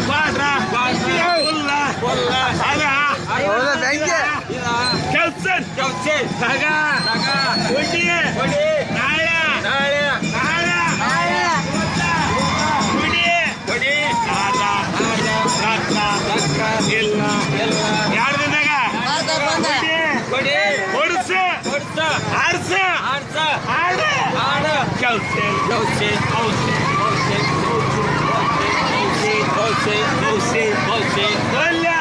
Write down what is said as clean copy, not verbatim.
quadra, pulla, ಹೌದಾ ಬ್ಯಾಂಕೆ Kelsen, Saga, Udi, Naya, Udi, Illa, Yardaga, Odisa, Arsa, Kelsen, Ose,